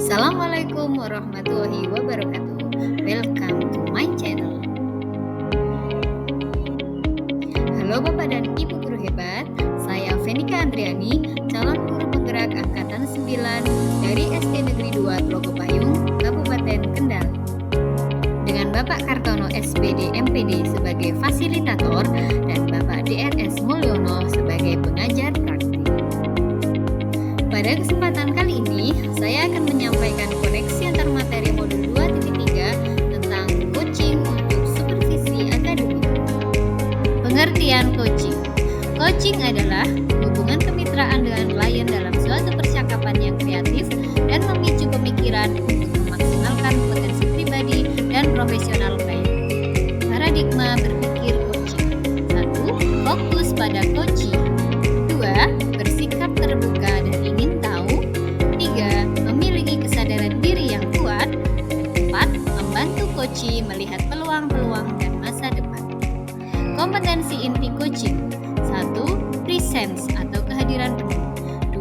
Assalamualaikum warahmatullahi wabarakatuh. Welcome to my channel. Halo Bapak dan Ibu guru hebat, saya Venika Andriani, calon guru penggerak angkatan 9 dari SD Negeri 2 Tlogo Payung, Kabupaten Kendal. Dengan Bapak Kartono SPD MPD sebagai fasilitator dan Bapak DRS Mulyono sebagai pengajar praktik. Pada kesempatan kali ini, saya akan menyampaikan koneksi antar materi modul 2.3 tentang coaching untuk supervisi akademik. Pengertian coaching. Coaching adalah hubungan kemitraan dengan klien dalam suatu percakapan yang kreatif dan memicu pemikiran untuk memaksimalkan potensi pribadi dan profesional klien. Paradigma berpikir coaching. 1. Fokus pada coaching. 2. Bersikap terbuka dan ingin tahu. 3. Memiliki kesadaran diri yang kuat. 4. Membantu coachee melihat peluang-peluang dan masa depan. Kompetensi inti coaching. 1. Presence atau kehadiran penuh.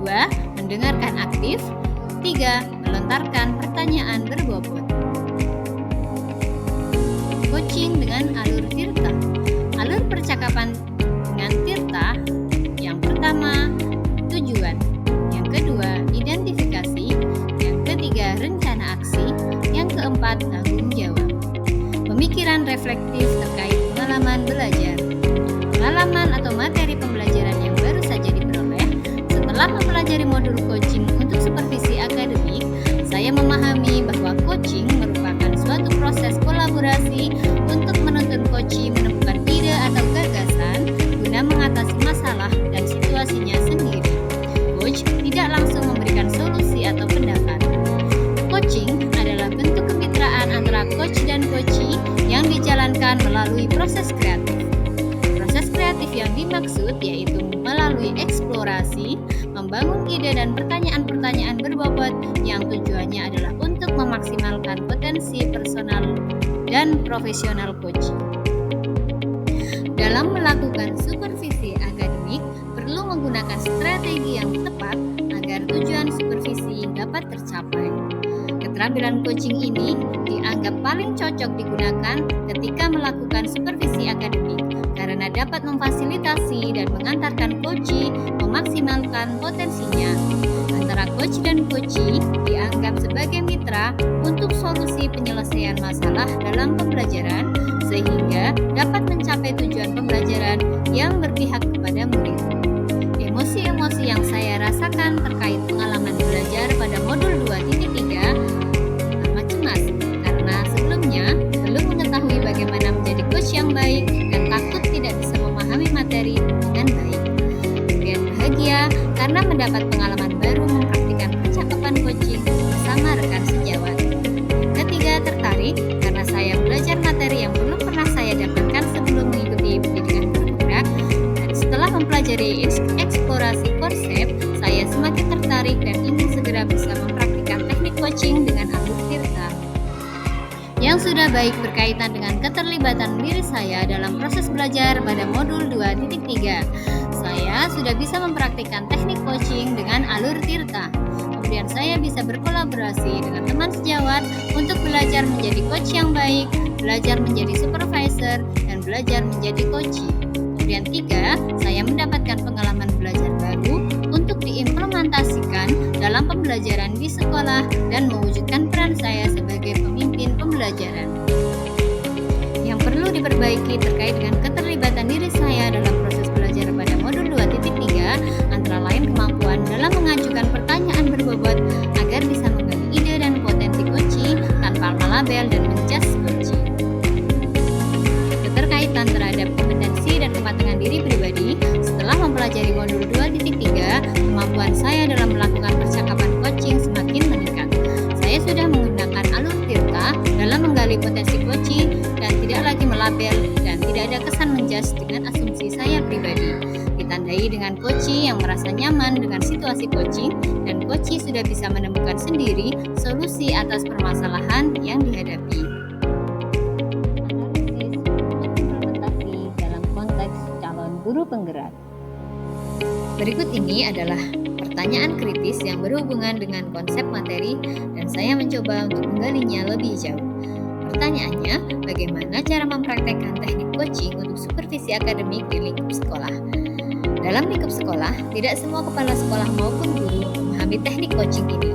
2. Mendengarkan aktif. 3. Melontarkan pertanyaan berbobot. Coaching dengan alur tirta. Alur percakapan dengan tirta. Yang pertama, tujuan. Yang kedua, identifikasi. Yang ketiga, rencana aksi. Yang keempat, tanggung jawab. Pemikiran reflektif terkait pengalaman belajar. Pengalaman atau materi pembelajaran yang baru saja diperoleh. Setelah mempelajari modul coaching untuk supervisi akademik, saya memahami bahwa coaching merupakan suatu proses kolaborasi untuk menuntun coachee menemukan ide atau gagasan guna mengatasi masalah dan situasinya sendiri. Coach tidak langsung memberikan solusi atau pendapat. Coaching adalah bentuk kemitraan antara coach dan coachee yang dijalankan melalui proses kreatif. Proses kreatif yang dimaksud yaitu melalui eksplorasi, membangun ide dan pertanyaan-pertanyaan berbobot yang tujuannya adalah untuk memaksimalkan potensi personal dan profesional coachee. Dalam melakukan supervisi akademik, perlu menggunakan strategi yang tepat agar tujuan supervisi dapat tercapai. Keterampilan coaching ini dianggap paling cocok digunakan ketika melakukan supervisi akademik karena dapat memfasilitasi dan mengantarkan coachee memaksimalkan potensinya. Antara coach dan coachee dianggap sebagai mitra untuk solusi penyelesaian masalah dalam pembelajaran sehingga dapat mencapai tujuan pembelajaran yang berpihak kepada murid. Emosi-emosi yang saya rasakan terkait pengalaman belajar pada modul 2.3 amat cemas karena sebelumnya belum mengetahui bagaimana menjadi coach yang baik dan takut tidak bisa memahami materi dengan baik. Kemudian bahagia karena mendapat pengalaman baru mempraktikkan percakapan coaching bersama rekan sejawat. Ketiga, tertarik karena saya belajar materi yang belum pernah saya dapatkan sebelum mengikuti pendidikan guru penggerak, dan setelah mempelajari eksplorasi konsep, saya semakin tertarik dan ingin segera bisa mempraktikkan teknik coaching dengan alur tirta. Yang sudah baik berkaitan dengan keterlibatan diri saya dalam proses belajar pada modul 2.3. Saya sudah bisa mempraktikkan teknik coaching dengan alur tirta. Kemudian saya bisa berkolaborasi dengan teman sejawat untuk belajar menjadi coach yang baik, belajar menjadi supervisor, dan belajar menjadi coachee. Kemudian 3, saya mendapatkan pengalaman belajar baru untuk diimplementasikan dalam pembelajaran di sekolah dan mewujudkan peran saya sebagai pemimpin pembelajaran. Yang perlu diperbaiki terkait dengan keterlibatan diri saya dalam proses belajar pada modul 2.3 antara lain kemampuan dalam mengajukan pertanyaan berbobot agar bisa menggali ide dan potensi coachee tanpa melabel dan menjudge coachee. Keterkaitan terhadap kompetensi dan kematangan diri pribadi. Setelah mempelajari modul 2.3, kemampuan saya dalam melakukan percakapan coaching semakin meningkat. Saya sudah menggunakan alur tirta dalam menggali potensi coachee dan tidak lagi melabel dan tidak ada kesan menjudge dengan asumsi saya pribadi. Ditandai dengan coachee yang merasa nyaman dengan situasi coaching dan coachee sudah bisa menemukan sendiri solusi atas permasalahan yang dihadapi. Analisis untuk implementasi dalam konteks calon guru penggerak. Berikut ini adalah pertanyaan kritis yang berhubungan dengan konsep materi dan saya mencoba untuk menggalinya lebih jauh. Pertanyaannya, bagaimana cara mempraktekkan teknik coaching untuk supervisi akademik di lingkup sekolah? Dalam lingkup sekolah, tidak semua kepala sekolah maupun guru memahami teknik coaching ini.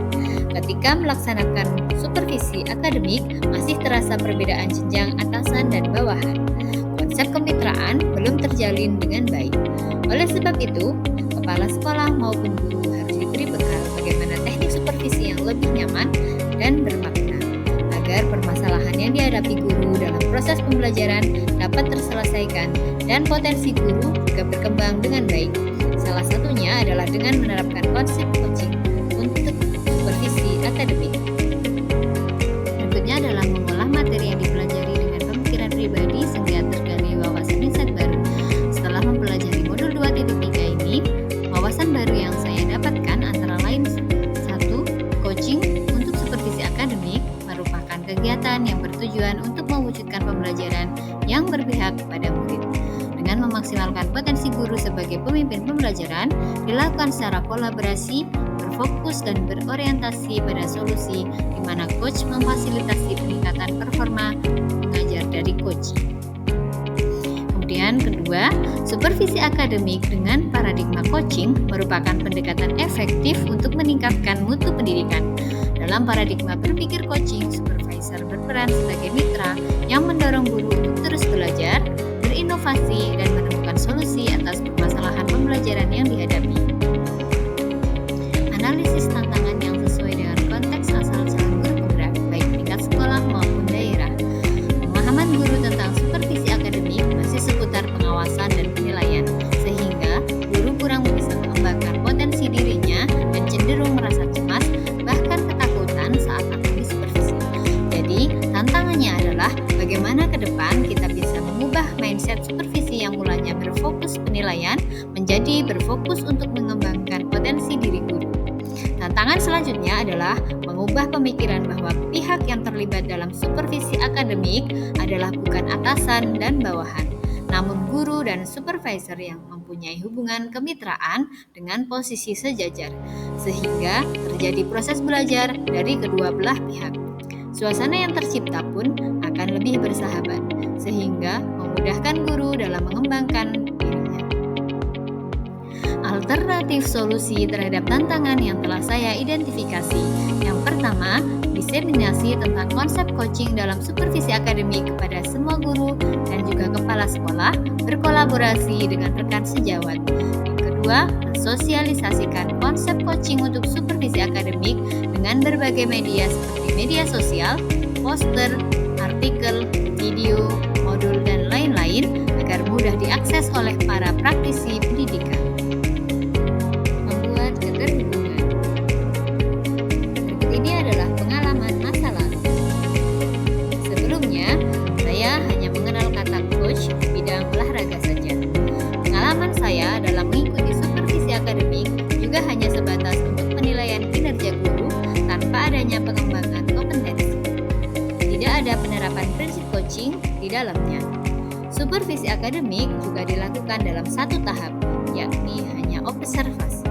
Ketika melaksanakan supervisi akademik, masih terasa perbedaan jenjang atasan dan bawahan. Konsep kemitraan belum terjalin dengan baik. Oleh sebab itu, kepala sekolah maupun guru harus diberi bekal bagaimana teknik supervisi yang lebih nyaman dan bermakna, agar permasalahan yang dihadapi guru dalam proses pembelajaran dapat terselesaikan dan potensi guru juga berkembang dengan baik. Salah satunya adalah dengan menerapkan konsep coaching untuk supervisi akademik. Berikutnya adalah mengolah materi yang dipelajari dengan pemikiran pribadi sehingga tergali wawasan insight baru. Setelah mempelajari modul 2.3 ini, wawasan baru yang saya dapatkan antara lain 1. Coaching untuk supervisi akademik merupakan kegiatan yang bertujuan untuk mewujudkan pembelajaran yang berpihak kepada murid. Dengan memaksimalkan potensi guru sebagai pemimpin pembelajaran, dilakukan secara kolaborasi, berfokus dan berorientasi pada solusi di mana coach memfasilitasi peningkatan performa mengajar dari coach. Kemudian kedua, supervisi akademik dengan paradigma coaching merupakan pendekatan efektif untuk meningkatkan mutu pendidikan. Dalam paradigma berpikir coaching, supervisor berperan sebagai mitra yang mendorong guru untuk terus belajar, berinovasi, dan menemukan solusi atas permasalahan pembelajaran yang dihadapi. Analisis tantangan yang sesuai dengan konteks asal calon guru penggerak, baik tingkat sekolah maupun daerah. Pemahaman guru tentang supervisi akademik masih seputar pengawasan dan penilaian, sehingga guru kurang bisa mengembangkan potensi dirinya dan cenderung merasa cemas, bahkan ketakutan saat akan disupervisi. Jadi, tantangannya adalah bagaimana ke depan kita bisa mengubah mindset supervisi yang mulanya berfokus penilaian menjadi berfokus untuk mengembangkan potensi diri guru. Tantangan selanjutnya adalah mengubah pemikiran bahwa pihak yang terlibat dalam supervisi akademik adalah bukan atasan dan bawahan, namun guru dan supervisor yang mempunyai hubungan kemitraan dengan posisi sejajar, sehingga terjadi proses belajar dari kedua belah pihak. Suasana yang tercipta pun akan lebih bersahabat, sehingga memudahkan guru dalam mengembangkan dirinya. Alternatif solusi terhadap tantangan yang telah saya identifikasi. Yang pertama, diseminasi tentang konsep coaching dalam supervisi akademik kepada semua guru dan juga kepala sekolah, berkolaborasi dengan rekan sejawat. Yang kedua, mensosialisasikan konsep coaching untuk supervisi akademik dengan berbagai media seperti media sosial, poster, artikel, video, modul, dan lain-lain agar mudah diakses oleh para praktisi pendidikan. Membuat keterhubungan. Berikut ini adalah pengalaman masa lalu. Sebelumnya, saya hanya mengenal kata coach di bidang olahraga saja. Pengalaman saya dalam mengikuti supervisi akademik juga hanya sebatas untuk penilaian kinerja guru tanpa adanya pengembangan kompetensi. Tidak ada penerapan prinsip coaching di dalamnya. Supervisi akademik juga dilakukan dalam satu tahap, yakni hanya observasi,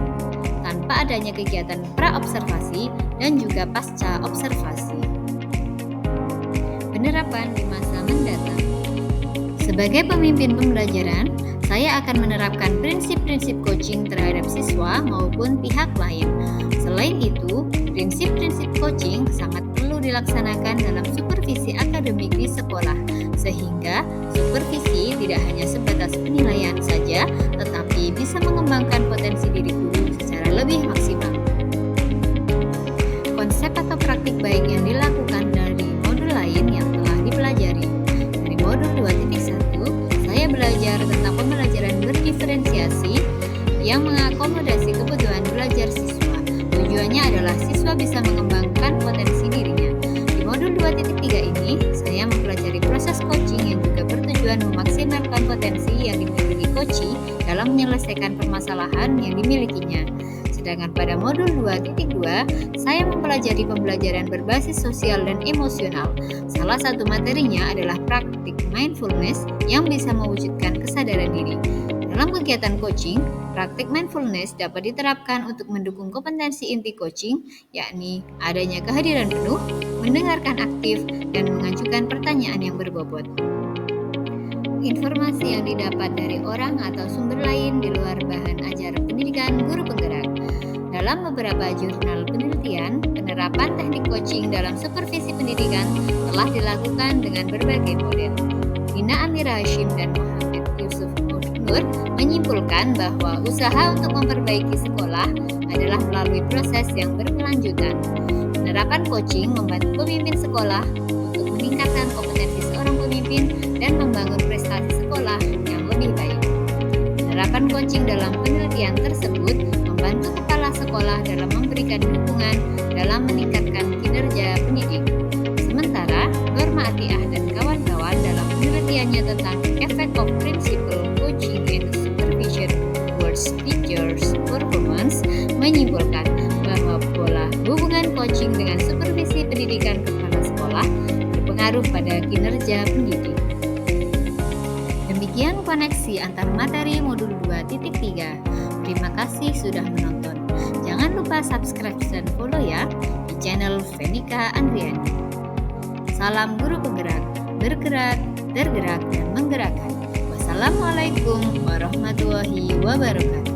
tanpa adanya kegiatan pra-observasi dan juga pasca observasi. Penerapan di masa mendatang. Sebagai pemimpin pembelajaran, saya akan menerapkan prinsip-prinsip coaching terhadap siswa maupun pihak lain. Selain itu, prinsip-prinsip coaching sangat perlu dilaksanakan dalam supervisi akademik di sekolah, sehingga supervisi tidak hanya sebatas penilaian saja, tetapi bisa mengembangkan potensi diri guru secara lebih maksimal. Konsep atau praktik baik yang dilakukan dari modul lain yang telah dipelajari. Dari modul 2.1, saya belajar tentang pembelajaran berdiferensiasi yang mengakomodasi kebutuhan belajar siswa. Tujuannya adalah siswa bisa mengembangkan potensi dirinya. Di modul 2.3 ini, saya mempelajari proses coaching yang juga bertujuan memaksimalkan potensi yang dimiliki coachee dalam menyelesaikan permasalahan yang dimilikinya. Sedangkan pada modul 2.2, saya mempelajari pembelajaran berbasis sosial dan emosional. Salah satu materinya adalah praktik mindfulness yang bisa mewujudkan kesadaran diri. Dalam kegiatan coaching, Praktik mindfulness dapat diterapkan untuk mendukung kompetensi inti coaching, yakni adanya kehadiran penuh, mendengarkan aktif, dan mengajukan pertanyaan yang berbobot. Informasi yang didapat dari orang atau sumber lain di luar bahan ajar pendidikan guru penggerak. Dalam beberapa jurnal penelitian, penerapan teknik coaching dalam supervisi pendidikan telah dilakukan dengan berbagai model. Dina Amira Hashim dan Muhammad Yusuf Nur menyimpulkan bahwa usaha untuk memperbaiki sekolah adalah melalui proses yang berkelanjutan. Penerapan coaching membantu pemimpin sekolah untuk meningkatkan kompetensi seorang pemimpin dan membangun prestasi sekolah yang lebih baik. Penerapan coaching dalam penelitian tersebut membantu kepala sekolah dalam memberikan dukungan dalam meningkatkan kinerja pendidik. Sementara, Norma Atiah dan kawan-kawan dalam penelitiannya tentang Effect of Principal Coaching and Supervision towards Teachers' Performance menyimpulkan bahwa pola hubungan coaching dengan supervisi pendidikan kepala sekolah berpengaruh pada kinerja pendidik. Demikian koneksi antar materi modul 2.3. Terima kasih sudah menonton. Jangan lupa subscribe dan follow ya di channel Venika Andriani. Salam guru penggerak, bergerak, tergerak, dan menggerakkan. Wassalamualaikum warahmatullahi wabarakatuh.